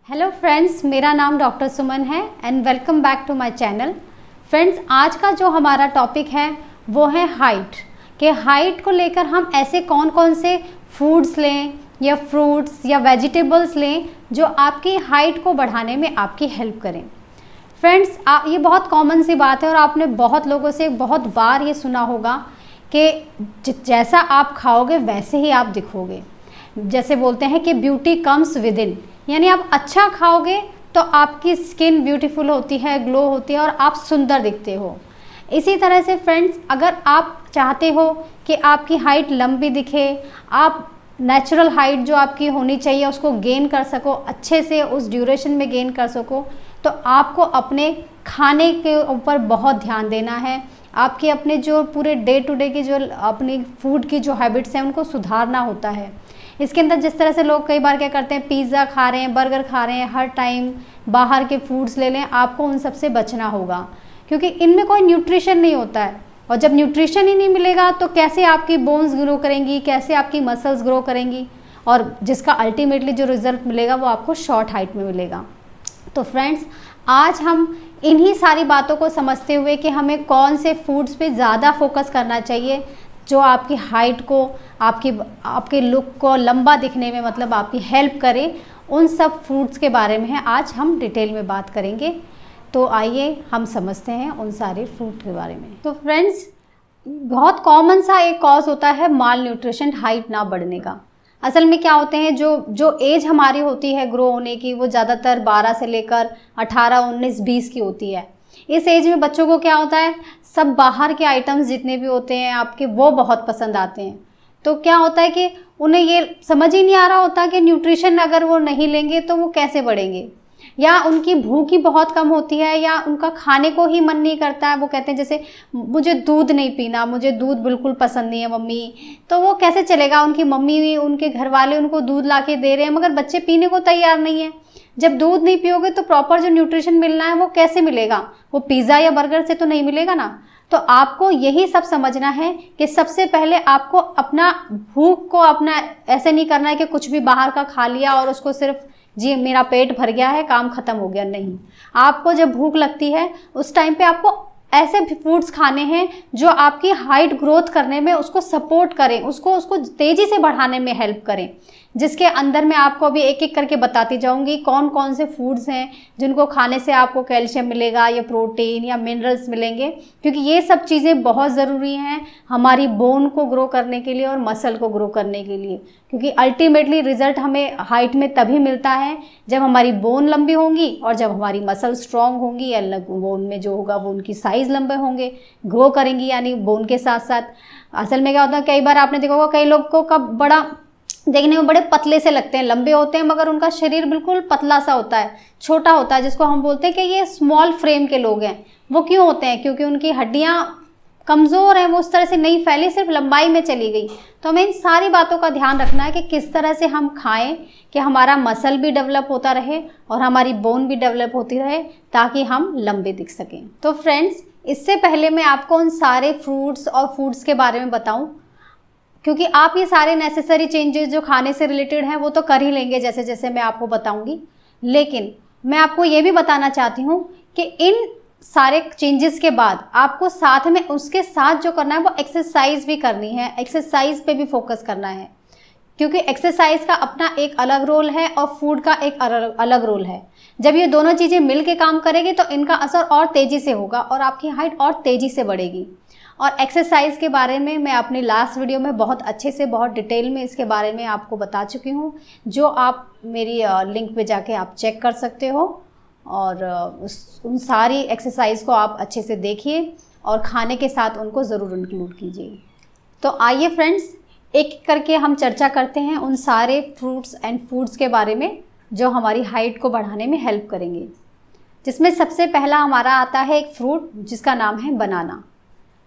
Hello friends, मेरा नाम doctor Suman है and welcome back to my channel. Friends, आज का जो हमारा टॉपिक है वो है हाइट। कि हाइट को लेकर हम ऐसे कौन कौन से फूड्स लें या फ्रूट्स या वेजिटेबल्स लें जो आपकी हाइट को बढ़ाने में आपकी हेल्प करें। फ्रेंड्स, ये बहुत कॉमन सी बात है और आपने बहुत लोगों से बहुत बार ये सुना होगा कि जैसा आप खाओगे वैसे ही आप दिखोगे। जैसे बोलते हैं कि ब्यूटी कम्स विद इन, यानी आप अच्छा खाओगे तो आपकी स्किन ब्यूटीफुल होती है, ग्लो होती है और आप सुंदर दिखते हो। इसी तरह से फ्रेंड्स, अगर आप चाहते हो कि आपकी हाइट लंबी दिखे, आप नेचुरल हाइट जो आपकी होनी चाहिए उसको गेन कर सको, अच्छे से उस ड्यूरेशन में गेन कर सको, तो आपको अपने खाने के ऊपर बहुत ध्यान देना है। आपके अपने जो पूरे डे टू डे की जो अपनी फूड की जो हैबिट्स हैं उनको सुधारना होता है। इसके अंदर जिस तरह से लोग कई बार क्या करते हैं, पिज़्ज़ा खा रहे हैं, बर्गर खा रहे हैं, हर टाइम बाहर के फूड्स ले लें, आपको उन सब से बचना होगा क्योंकि इनमें कोई न्यूट्रिशन नहीं होता है। और जब न्यूट्रिशन ही नहीं मिलेगा तो कैसे आपकी बोन्स ग्रो करेंगी, कैसे आपकी मसल्स ग्रो करेंगी, और जिसका अल्टीमेटली जो रिजल्ट मिलेगा वो आपको शॉर्ट हाइट में मिलेगा। तो फ्रेंड्स, आज हम इन्हीं सारी बातों को समझते हुए कि हमें कौन से फूड्स पे ज़्यादा फोकस करना चाहिए जो आपकी हाइट को, आपके लुक को लंबा दिखने में मतलब आपकी हेल्प करे, उन सब फूड्स के बारे में आज हम डिटेल में बात करेंगे। तो आइए हम समझते हैं उन सारे फ्रूट के बारे में। तो फ्रेंड्स, बहुत कॉमन सा एक कॉज होता है माल न्यूट्रिशन, हाइट ना बढ़ने का। असल में क्या होते हैं, जो एज हमारी होती है ग्रो होने की, वो ज़्यादातर 12 से लेकर 18, 19, 20 की होती है। इस एज में बच्चों को क्या होता है, सब बाहर के आइटम्स जितने भी होते हैं आपके वो बहुत पसंद आते हैं। तो क्या होता है कि उन्हें ये समझ ही नहीं आ रहा होता कि न्यूट्रिशन अगर वो नहीं लेंगे तो वो कैसे बढ़ेंगे, या उनकी भूख ही बहुत कम होती है, या उनका खाने को ही मन नहीं करता है। वो कहते हैं जैसे मुझे दूध नहीं पीना, मुझे दूध बिल्कुल पसंद नहीं है मम्मी। तो वो कैसे चलेगा, उनकी मम्मी, उनके घर वाले उनको दूध ला के दे रहे हैं मगर बच्चे पीने को तैयार नहीं है। जब दूध नहीं पियोगे तो प्रॉपर जो न्यूट्रिशन मिलना है वो कैसे मिलेगा, वो पिज़्ज़ा या बर्गर से तो नहीं मिलेगा ना। तो आपको यही सब समझना है कि सबसे पहले आपको अपना भूख को अपना ऐसे नहीं करना है कि कुछ भी बाहर का खा लिया और उसको सिर्फ जी मेरा पेट भर गया है, काम खत्म हो गया। नहीं, आपको जब भूख लगती है उस टाइम पे आपको ऐसे फूड्स खाने हैं जो आपकी हाइट ग्रोथ करने में उसको सपोर्ट करें, उसको तेज़ी से बढ़ाने में हेल्प करें। जिसके अंदर मैं आपको अभी एक एक करके बताती जाऊंगी कौन कौन से फूड्स हैं जिनको खाने से आपको कैल्शियम मिलेगा या प्रोटीन या मिनरल्स मिलेंगे, क्योंकि ये सब चीज़ें बहुत ज़रूरी हैं हमारी बोन को ग्रो करने के लिए और मसल को ग्रो करने के लिए। क्योंकि अल्टीमेटली रिजल्ट हमें हाइट में तभी मिलता है जब हमारी बोन लंबी होंगी और जब हमारी मसल स्ट्रॉन्ग होंगी, या बोन में जो होगा वो उनकी साइज़ लंबे होंगे, ग्रो करेंगी यानी बोन के साथ साथ। असल में क्या होता है, कई बार आपने देखा होगा कई लोग को कब बड़ा देखने में बड़े पतले से लगते हैं, लंबे होते हैं मगर उनका शरीर बिल्कुल पतला सा होता है, छोटा होता है, जिसको हम बोलते हैं कि ये स्मॉल फ्रेम के लोग हैं। वो क्यों होते हैं, क्योंकि उनकी हड्डियां कमज़ोर हैं, वो उस तरह से नहीं फैली, सिर्फ लंबाई में चली गई। तो हमें इन सारी बातों का ध्यान रखना है कि किस तरह से हम खाएं कि हमारा मसल भी डेवलप होता रहे और हमारी बोन भी डेवलप होती रहे, ताकि हम लंबे दिख सकें। तो फ्रेंड्स, इससे पहले मैं आपको उन सारे फ्रूट्स और फूड्स के बारे में बताऊं, क्योंकि आप ये सारे नेसेसरी चेंजेस जो खाने से रिलेटेड हैं वो तो कर ही लेंगे जैसे जैसे मैं आपको बताऊंगी, लेकिन मैं आपको ये भी बताना चाहती हूँ कि इन सारे चेंजेस के बाद आपको साथ में उसके साथ जो करना है वो एक्सरसाइज भी करनी है, एक्सरसाइज पे भी फोकस करना है। क्योंकि एक्सरसाइज का अपना एक अलग रोल है और फूड का एक अलग रोल है। जब ये दोनों चीज़ें मिल के काम करेगी तो इनका असर और तेज़ी से होगा और आपकी हाइट और तेज़ी से बढ़ेगी। और एक्सरसाइज के बारे में मैं अपनी लास्ट वीडियो में बहुत अच्छे से, बहुत डिटेल में इसके बारे में आपको बता चुकी हूँ, जो आप मेरी लिंक पे जाके आप चेक कर सकते हो। और उन सारी एक्सरसाइज को आप अच्छे से देखिए और खाने के साथ उनको ज़रूर इंक्लूड कीजिए। तो आइए फ्रेंड्स, एक एक करके हम चर्चा करते हैं उन सारे फ्रूट्स एंड फूड्स के बारे में जो हमारी हाइट को बढ़ाने में हेल्प करेंगे। जिसमें सबसे पहला हमारा आता है एक फ्रूट जिसका नाम है बनाना।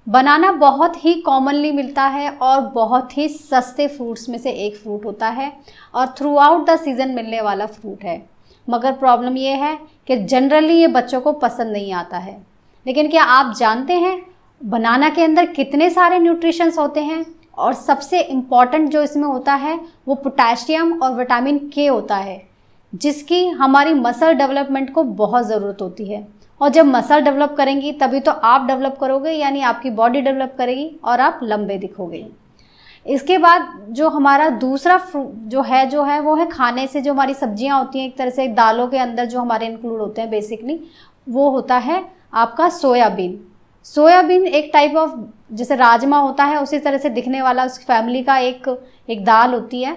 बनाना बहुत ही कॉमनली मिलता है और बहुत ही सस्ते फ्रूट्स में से एक फ्रूट होता है और थ्रू आउट द सीज़न मिलने वाला फ्रूट है। मगर प्रॉब्लम ये है कि जनरली ये बच्चों को पसंद नहीं आता है। लेकिन क्या आप जानते हैं बनाना के अंदर कितने सारे न्यूट्रिशंस होते हैं, और सबसे इम्पॉर्टेंट जो इसमें होता है वो पोटेशियम और विटामिन के होता है। जिसकी हमारी मसल डेवलपमेंट को बहुत ज़रूरत होती है। और जब मसल डेवलप करेंगी तभी तो आप डेवलप करोगे, यानी आपकी बॉडी डेवलप करेगी और आप लंबे दिखोगे। इसके बाद जो हमारा दूसरा जो है वो है खाने से। जो हमारी सब्जियां होती हैं, एक तरह से दालों के अंदर जो हमारे इंक्लूड होते हैं बेसिकली, वो होता है आपका सोयाबीन। सोयाबीन एक टाइप ऑफ, जैसे राजमा होता है उसी तरह से दिखने वाला उस फैमिली का एक दाल होती है,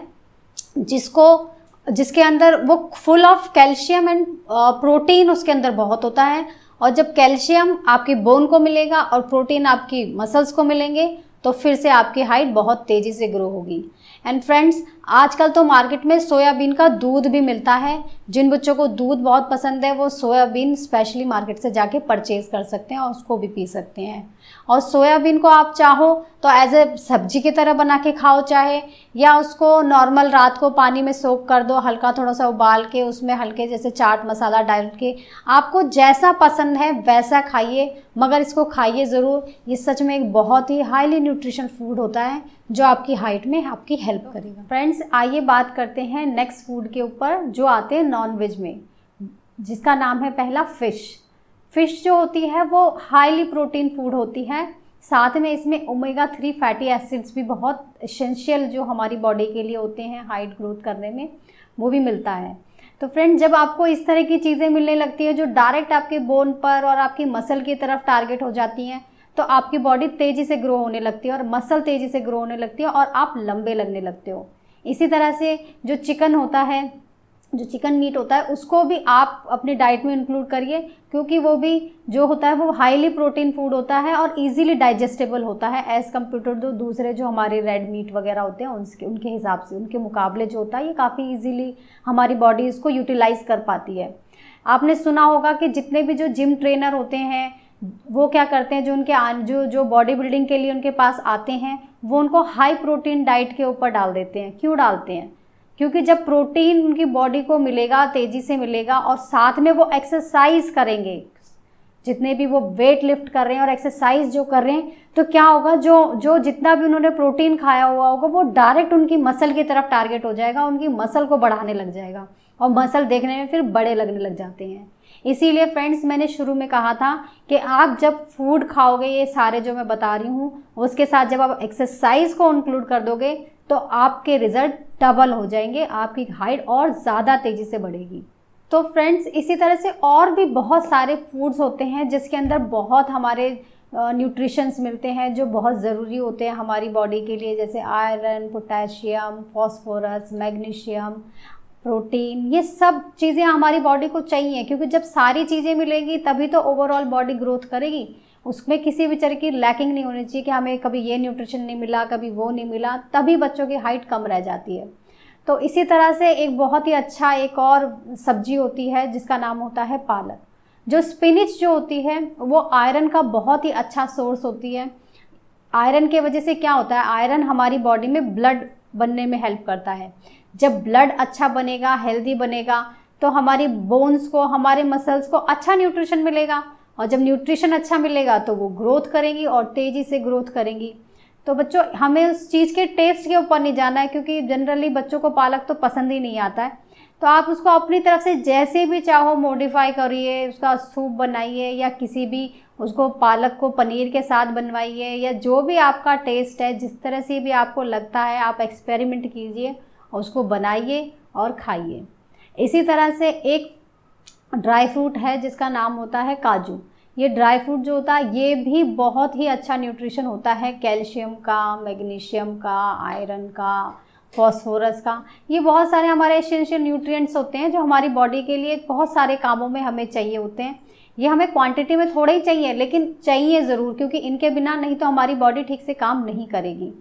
जिसके अंदर वो full of calcium and protein उसके अंदर बहुत होता है। और जब कैल्शियम आपकी बोन को मिलेगा और प्रोटीन आपकी मसल्स को मिलेंगे तो फिर से आपकी हाइट बहुत तेज़ी से ग्रो होगी। एंड फ्रेंड्स, आजकल तो मार्केट में सोयाबीन का दूध भी मिलता है। जिन बच्चों को दूध बहुत पसंद है वो सोयाबीन स्पेशली मार्केट से जाके परचेज़ कर सकते हैं और उसको भी पी सकते हैं। और सोयाबीन को आप चाहो तो एज ए सब्जी की तरह बना के खाओ चाहे, या उसको नॉर्मल रात को पानी में सोक कर दो, हल्का थोड़ा सा उबाल के उसमें हल्के जैसे चाट मसाला डाल के, आपको जैसा पसंद है वैसा खाइए, मगर इसको खाइए ज़रूर। ये सच में एक बहुत ही हाईली न्यूट्रिशन फूड होता है जो आपकी हाइट में आपकी हेल्प करेगा। फ्रेंड्स, आइए बात करते हैं नेक्स्ट फूड के ऊपर जो आते हैं नॉन-वेज में, जिसका नाम है पहला फ़िश। फ़िश जो होती है वो हाईली प्रोटीन फूड होती है, साथ में इसमें ओमेगा 3 फैटी एसिड्स भी बहुत एसेंशियल जो हमारी बॉडी के लिए होते हैं हाइट ग्रोथ करने में, वो भी मिलता है। तो फ्रेंड, जब आपको इस तरह की चीज़ें मिलने लगती है जो डायरेक्ट आपके बोन पर और आपकी मसल की तरफ टारगेट हो जाती हैं, तो आपकी बॉडी तेज़ी से ग्रो होने लगती है और मसल तेज़ी से ग्रो होने लगती है और आप लंबे लगने लगते हो। इसी तरह से जो चिकन होता है, जो चिकन मीट होता है, उसको भी आप अपनी डाइट में इंक्लूड करिए, क्योंकि वो भी जो होता है वो हाईली प्रोटीन फूड होता है और इजीली डाइजेस्टेबल होता है एज़ कम्पेयर टू दूसरे जो हमारे रेड मीट वगैरह होते हैं उनके हिसाब से, उनके मुकाबले जो होता है ये काफ़ी इजीली हमारी बॉडी इसको यूटिलाइज कर पाती है। आपने सुना होगा कि जितने भी जो जिम ट्रेनर होते हैं वो क्या करते हैं, जो उनके जो बॉडी बिल्डिंग के लिए उनके पास आते हैं, वो उनको हाई प्रोटीन डाइट के ऊपर डाल देते हैं। क्यों डालते हैं? क्योंकि जब प्रोटीन उनकी बॉडी को मिलेगा, तेज़ी से मिलेगा, और साथ में वो एक्सरसाइज करेंगे, जितने भी वो वेट लिफ्ट कर रहे हैं और एक्सरसाइज जो कर रहे हैं, तो क्या होगा, जो जितना भी उन्होंने प्रोटीन खाया हुआ होगा वो डायरेक्ट उनकी मसल की तरफ टारगेट हो जाएगा, उनकी मसल को बढ़ाने लग जाएगा और मसल देखने में फिर बड़े लगने लग जाते हैं। इसीलिए फ्रेंड्स, मैंने शुरू में कहा था कि आप जब फूड खाओगे, ये सारे जो मैं बता रही हूँ, उसके साथ जब आप एक्सरसाइज को इंक्लूड कर दोगे तो आपके रिजल्ट डबल हो जाएंगे, आपकी हाइट और ज़्यादा तेज़ी से बढ़ेगी। तो फ्रेंड्स, इसी तरह से और भी बहुत सारे फूड्स होते हैं जिसके अंदर बहुत हमारे न्यूट्रिशंस मिलते हैं जो बहुत ज़रूरी होते हैं हमारी बॉडी के लिए, जैसे iron, potassium, phosphorus, magnesium, protein. ये सब चीज़ें हमारी बॉडी को चाहिए, क्योंकि जब सारी चीज़ें मिलेंगी तभी तो ओवरऑल बॉडी ग्रोथ करेगी। उसमें किसी भी तरह की लैकिंग नहीं होनी चाहिए कि हमें कभी ये न्यूट्रिशन नहीं मिला, कभी वो नहीं मिला, तभी बच्चों की हाइट कम रह जाती है। तो इसी तरह से एक बहुत ही अच्छा एक और सब्जी होती है जिसका नाम होता है पालक। जो स्पिनिच जो होती है वो आयरन का बहुत ही अच्छा सोर्स होती है। आयरन के वजह से क्या होता है, आयरन हमारी बॉडी में ब्लड बनने में हेल्प करता है। जब ब्लड अच्छा बनेगा, हेल्दी बनेगा, तो हमारी बोन्स को, हमारे मसल्स को अच्छा न्यूट्रिशन मिलेगा, और जब न्यूट्रिशन अच्छा मिलेगा तो वो ग्रोथ करेंगी और तेज़ी से ग्रोथ करेंगी। तो बच्चों, हमें उस चीज़ के टेस्ट के ऊपर नहीं जाना है, क्योंकि जनरली बच्चों को पालक तो पसंद ही नहीं आता है। तो आप उसको अपनी तरफ से जैसे भी चाहो मॉडिफाई करिए, उसका सूप बनाइए, या किसी भी उसको पालक को पनीर के साथ बनवाइए, या जो भी आपका टेस्ट है, जिस तरह से भी आपको लगता है आप एक्सपेरिमेंट कीजिए और उसको बनाइए और खाइए। इसी तरह से एक ड्राई फ्रूट है जिसका नाम होता है काजू। ये ड्राई फ्रूट जो होता है ये भी बहुत ही अच्छा न्यूट्रिशन होता है, कैल्शियम का, मैग्नीशियम का, आयरन का, फॉस्फोरस का। ये बहुत सारे हमारे एसेंशियल न्यूट्रिएंट्स होते हैं जो हमारी बॉडी के लिए बहुत सारे कामों में हमें चाहिए होते हैं। ये हमें क्वांटिटी में थोड़े ही चाहिए, लेकिन चाहिए ज़रूर, क्योंकि इनके बिना नहीं तो हमारी बॉडी ठीक से काम नहीं करेगी।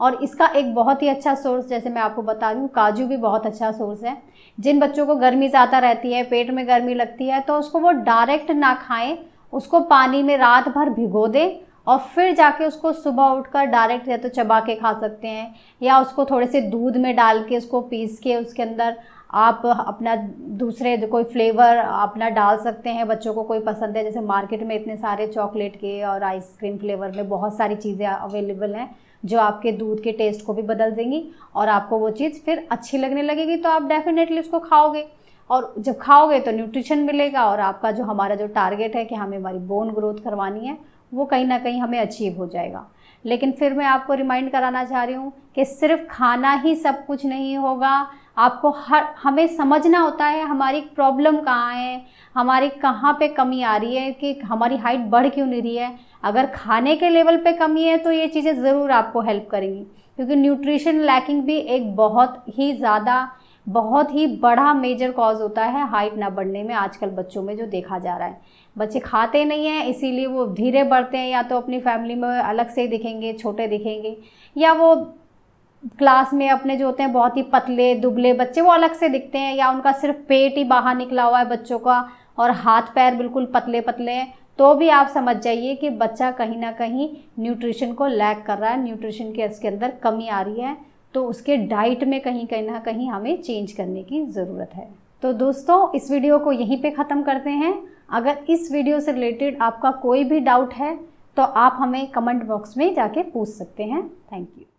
और इसका एक बहुत ही अच्छा सोर्स, जैसे मैं आपको बता रही हूँ, काजू भी बहुत अच्छा सोर्स है। जिन बच्चों को गर्मी ज़्यादा रहती है, पेट में गर्मी लगती है, तो उसको वो डायरेक्ट ना खाएं, उसको पानी में रात भर भिगो दें और फिर जाके उसको सुबह उठकर डायरेक्ट या तो चबा के खा सकते हैं, या उसको थोड़े से दूध में डाल के उसको पीस के उसके अंदर आप अपना दूसरे कोई फ्लेवर अपना डाल सकते हैं। बच्चों को कोई पसंद है, जैसे मार्केट में इतने सारे चॉकलेट के और आइसक्रीम फ्लेवर में बहुत सारी चीज़ें अवेलेबल हैं जो आपके दूध के टेस्ट को भी बदल देंगी और आपको वो चीज़ फिर अच्छी लगने लगेगी, तो आप डेफिनेटली उसको खाओगे। और जब खाओगे तो न्यूट्रिशन मिलेगा और आपका जो हमारा जो टारगेट है कि हमें हमारी बोन ग्रोथ करवानी है वो कहीं ना कहीं हमें अचीव हो जाएगा। लेकिन फिर मैं आपको रिमाइंड कराना चाह रही हूँ कि सिर्फ खाना ही सब कुछ नहीं होगा। आपको हमें समझना होता है हमारी प्रॉब्लम कहाँ है, हमारी कहाँ पे कमी आ रही है, कि हमारी हाइट बढ़ क्यों नहीं रही है। अगर खाने के लेवल पे कमी है तो ये चीज़ें ज़रूर आपको हेल्प करेंगी, क्योंकि न्यूट्रिशन लैकिंग भी एक बहुत ही बड़ा मेजर कॉज होता है हाइट ना बढ़ने में। आजकल बच्चों में जो देखा जा रहा है, बच्चे खाते नहीं हैं इसीलिए वो धीरे बढ़ते हैं, या तो अपनी फैमिली में अलग से दिखेंगे, छोटे दिखेंगे, या वो क्लास में अपने जो होते हैं बहुत ही पतले दुबले बच्चे वो अलग से दिखते हैं, या उनका सिर्फ पेट ही बाहर निकला हुआ है बच्चों का और हाथ पैर बिल्कुल पतले पतले हैं, तो भी आप समझ जाइए कि बच्चा कहीं ना कहीं न्यूट्रिशन को लैक कर रहा है, न्यूट्रिशन के इसके अंदर कमी आ रही है। तो उसके डाइट में कहीं ना कहीं हमें चेंज करने की ज़रूरत है। तो दोस्तों इस वीडियो को यहीं पे ख़त्म करते हैं। अगर इस वीडियो से रिलेटेड आपका कोई भी डाउट है तो आप हमें कमेंट बॉक्स में जाके पूछ सकते हैं। Thank you.